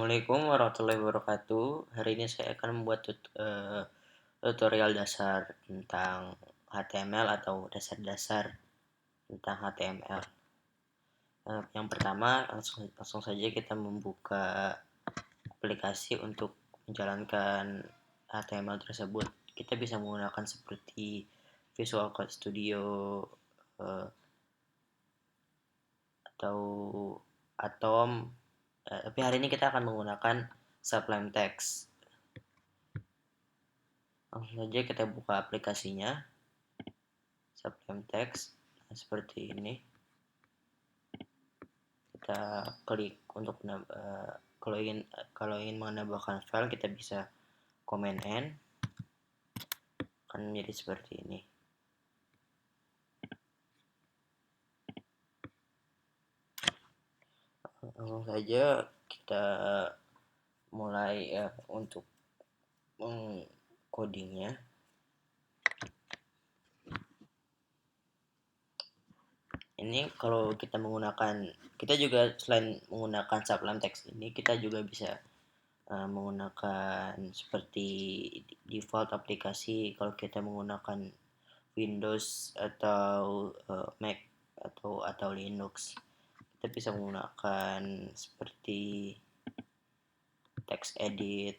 Assalamualaikum warahmatullahi wabarakatuh. Hari ini saya akan membuat tutorial dasar tentang HTML atau dasar-dasar tentang HTML. Yang pertama, langsung saja kita membuka aplikasi untuk menjalankan HTML tersebut. Kita bisa menggunakan seperti Visual Code Studio eh, atau Atom. Tapi hari ini kita akan menggunakan Sublime Text. Langsung saja kita buka aplikasinya, Sublime Text. Nah, seperti ini. Kita klik untuk kalau ingin menambahkan file, kita bisa Command N, akan menjadi seperti ini. Langsung saja kita mulai untuk mengcodingnya. Ini kalau kita juga selain menggunakan Sublime Text ini, kita juga bisa menggunakan seperti default aplikasi. Kalau kita menggunakan Windows atau Mac atau Linux, kita bisa menggunakan seperti text edit.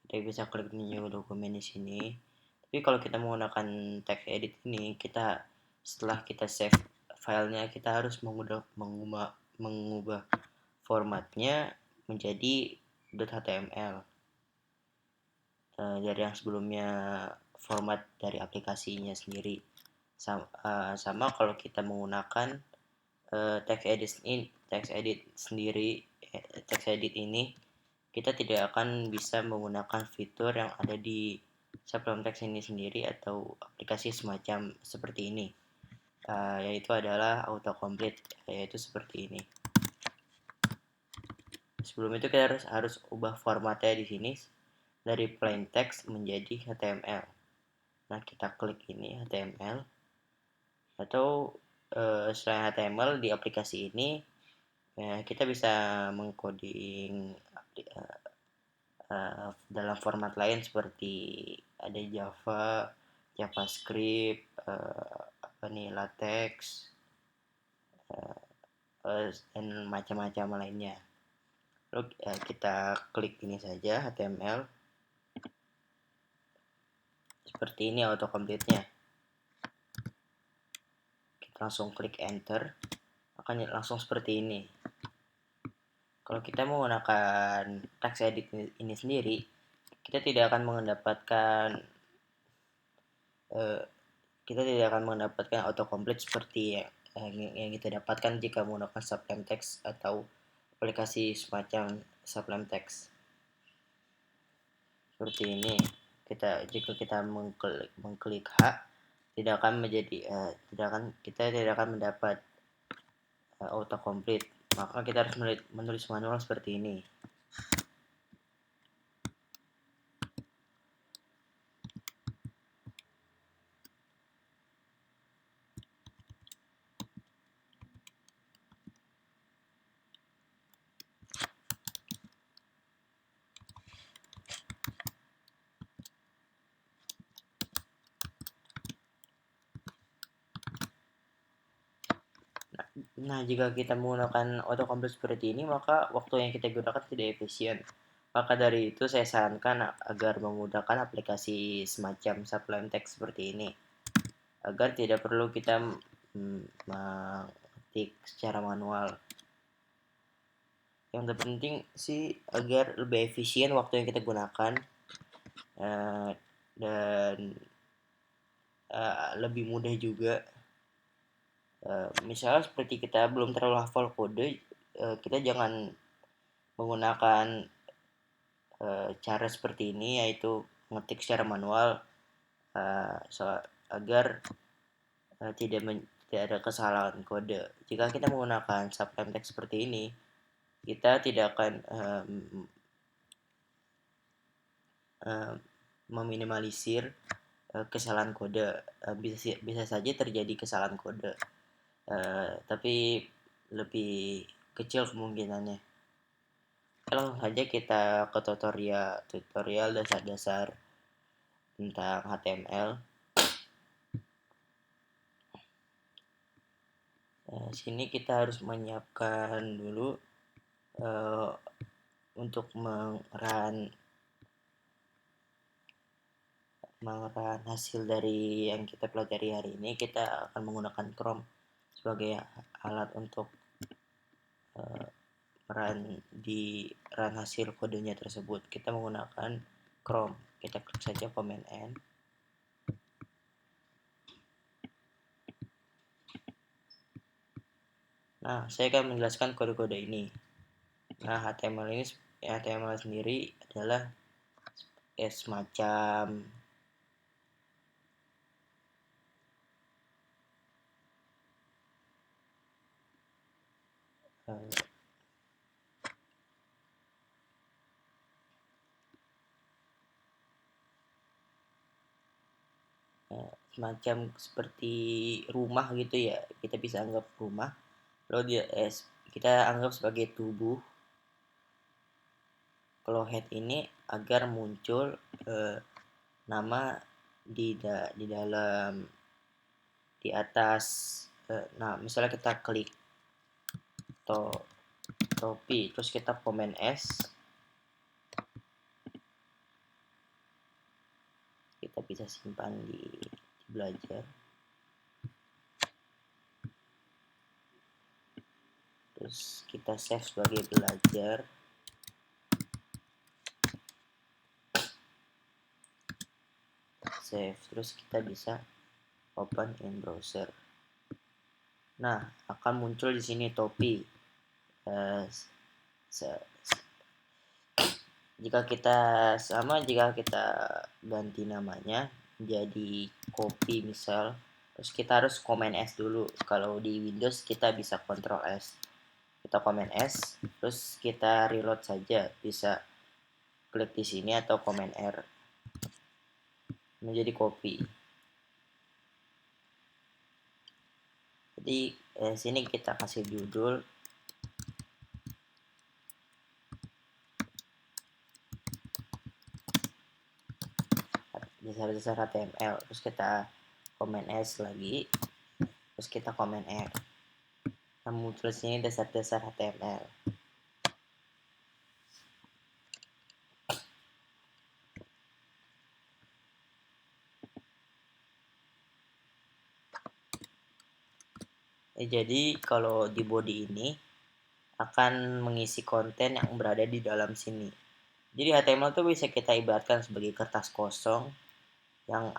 Kita bisa klik new dokumen di sini. Tapi kalau kita menggunakan text edit ini, setelah kita save filenya, kita harus mengubah formatnya menjadi .html dari yang sebelumnya format dari aplikasinya sendiri. Sama kalau kita menggunakan text edit ini, kita tidak akan bisa menggunakan fitur yang ada di Sublime Text ini sendiri atau aplikasi semacam seperti ini, yaitu adalah autocomplete, yaitu seperti ini. Sebelum itu kita harus ubah formatnya di sini dari plain text menjadi HTML. Nah, kita klik ini HTML, atau selain HTML di aplikasi ini kita bisa mengcoding dalam format lain seperti ada Java, JavaScript, LaTeX, dan macam-macam lainnya. Lalu kita klik ini saja HTML, seperti ini autocomplete-nya. Kita langsung klik enter, akan langsung seperti ini. Kalau kita menggunakan text edit ini sendiri, kita tidak akan mendapatkan autocomplete seperti yang kita dapatkan jika menggunakan Sublime Text atau aplikasi semacam Sublime Text. Seperti ini. Jika kita mengklik H, kita tidak akan mendapat autocomplete. Maka kita harus menulis manual seperti ini. Nah, jika kita menggunakan autocomplete seperti ini, maka waktu yang kita gunakan tidak efisien. Maka dari itu saya sarankan agar menggunakan aplikasi semacam Sublime Text seperti ini, agar tidak perlu kita mengetik secara manual. Yang terpenting sih agar lebih efisien waktu yang kita gunakan, dan lebih mudah juga. Misalnya seperti kita belum terlalu hafal kode, kita jangan menggunakan cara seperti ini, yaitu mengetik secara manual, agar tidak ada kesalahan kode. Jika kita menggunakan Sublime Text seperti ini, kita tidak akan meminimalisir kesalahan kode. Bisa saja terjadi kesalahan kode. tapi lebih kecil kemungkinannya. Langsung saja kita ke tutorial dasar-dasar tentang HTML. Sini kita harus menyiapkan dulu untuk mengeraan hasil dari yang kita pelajari hari ini. Kita akan menggunakan Chrome sebagai alat untuk run hasil kodenya tersebut. Kita menggunakan Chrome. Kita klik saja Command N. Nah, saya akan menjelaskan kode-kode ini. Nah, HTML sendiri adalah semacam semacam seperti rumah gitu ya. Kita bisa anggap rumah. Lalu kita anggap sebagai tubuh. Kalau head ini agar muncul nama di dalam di atas. Nah, misalnya kita klik topi, terus kita Command S, kita bisa simpan di belajar. Terus kita save sebagai belajar. Save, terus kita bisa open in browser. Nah, akan muncul di sini topi. Jika kita ganti namanya jadi copy misal, terus kita harus Command S dulu. Kalau di Windows kita bisa Ctrl S. Kita Command S, terus kita reload saja, bisa klik di sini atau Command R. Menjadi copy. Jadi sini kita kasih judul dasar-dasar HTML, terus kita Command S lagi, terus kita Command R. Kamu tulis ini dasar-dasar HTML. Jadi kalau di body ini akan mengisi konten yang berada di dalam sini. Jadi HTML itu bisa kita ibaratkan sebagai kertas kosong yang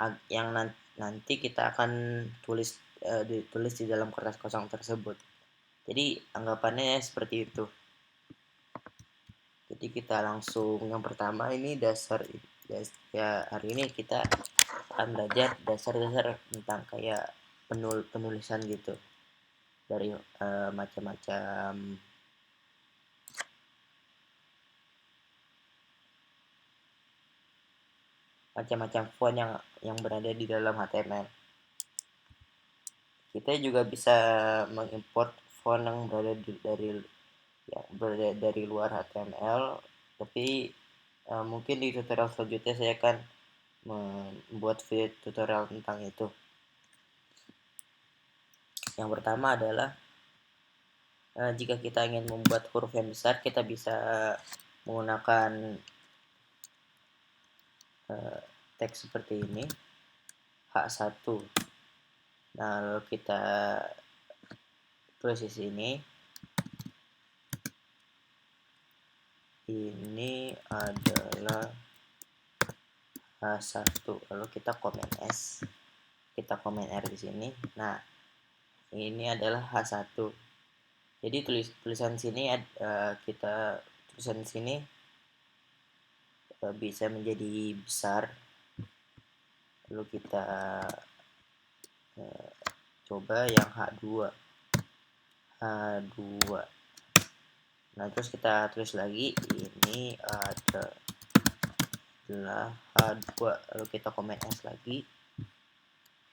nanti kita akan ditulis di dalam kertas kosong tersebut. Jadi anggapannya seperti itu. Jadi kita langsung yang pertama ini ya hari ini kita akan belajar dasar-dasar tentang kayak penulisan gitu dari macam-macam font yang berada di dalam HTML. Kita juga bisa mengimport font yang berada dari luar HTML, tapi mungkin di tutorial selanjutnya saya akan membuat video tutorial tentang itu. Yang pertama adalah jika kita ingin membuat huruf yang besar, kita bisa menggunakan teks seperti ini, H1. Nah, lalu kita tulis di sini, ini adalah H1. Lalu kita Command S, kita Command R di sini. Nah, ini adalah H1. Jadi tulisan sini bisa menjadi besar. Lalu kita coba yang H2. Nah, terus kita tulis lagi, ini adalah H2. Lalu kita Command S lagi,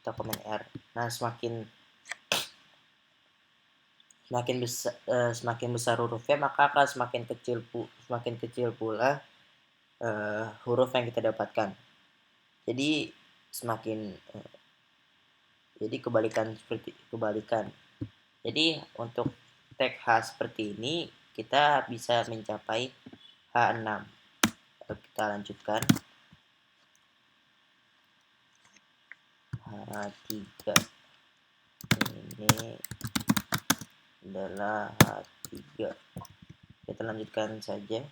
kita Command R. Nah, semakin semakin besar hurufnya, maka akan semakin kecil pula huruf yang kita dapatkan. Jadi jadi kebalikan. Jadi untuk tag H seperti ini kita bisa mencapai H6. Kita lanjutkan. H3 ini adalah H3. Kita lanjutkan saja.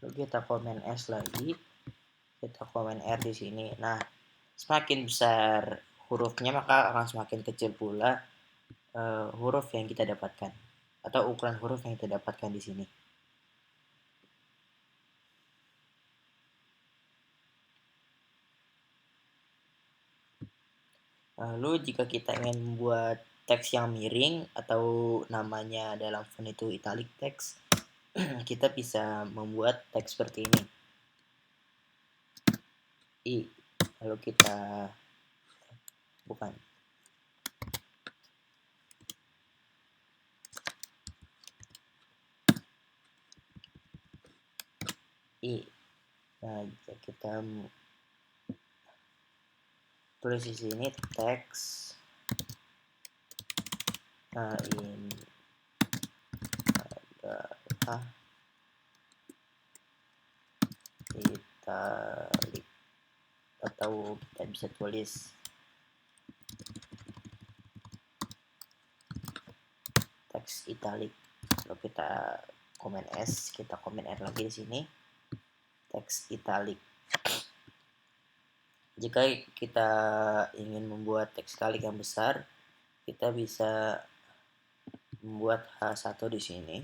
Lalu kita komen S lagi, kita komen R di sini. Nah, semakin besar hurufnya maka akan semakin kecil pula huruf yang kita dapatkan atau ukuran huruf yang kita dapatkan di sini. Lalu jika kita ingin membuat teks yang miring atau namanya dalam font itu italic text, kita bisa membuat teks seperti ini. Lalu kita bukan. Nah, kita tulis di sini teks ini adalah italic, atau kita bisa tulis teks italic. Lalu kita komen S, kita komen R lagi di sini, teks italic. Jika kita ingin membuat teks italic yang besar, kita bisa membuat H1 di sini.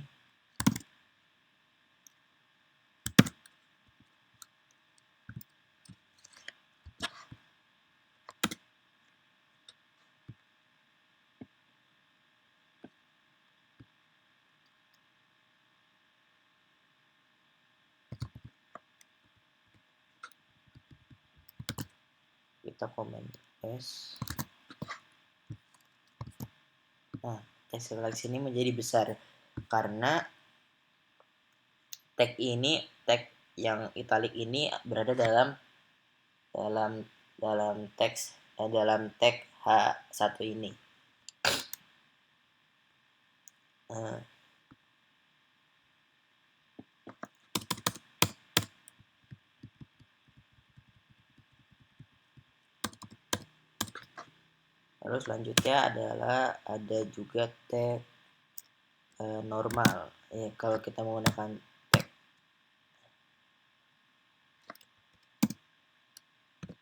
Kita komen S. Nah, teks italic sini menjadi besar karena tag yang italic ini berada dalam tag H1 ini. Lalu selanjutnya adalah ada juga tag normal. Kalau kita menggunakan tag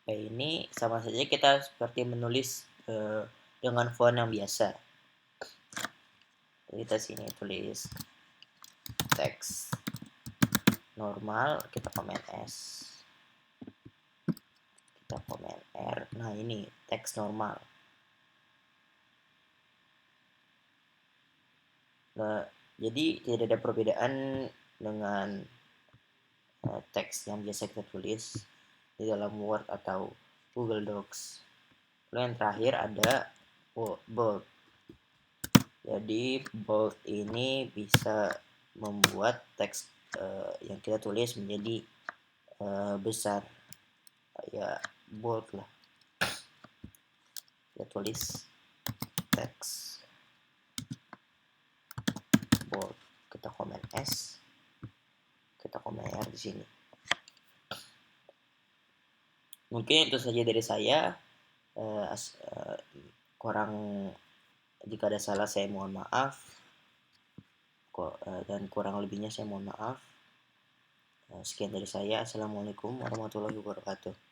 ini sama saja kita seperti menulis dengan font yang biasa. Kita sini tulis teks normal, kita komen S, kita komen R. Nah, ini teks normal. Nah, jadi tidak ada perbedaan dengan teks yang biasa kita tulis di dalam Word atau Google Docs. Lalu yang terakhir ada bold. Jadi bold ini bisa membuat teks yang kita tulis menjadi besar. Ya, bold lah. Kita tulis teks bold. Kita komen S. Kita komen R di sini. Mungkin itu saja dari saya. kurang jika ada salah saya mohon maaf, dan kurang lebihnya saya mohon maaf. Sekian dari saya. Assalamualaikum warahmatullahi wabarakatuh.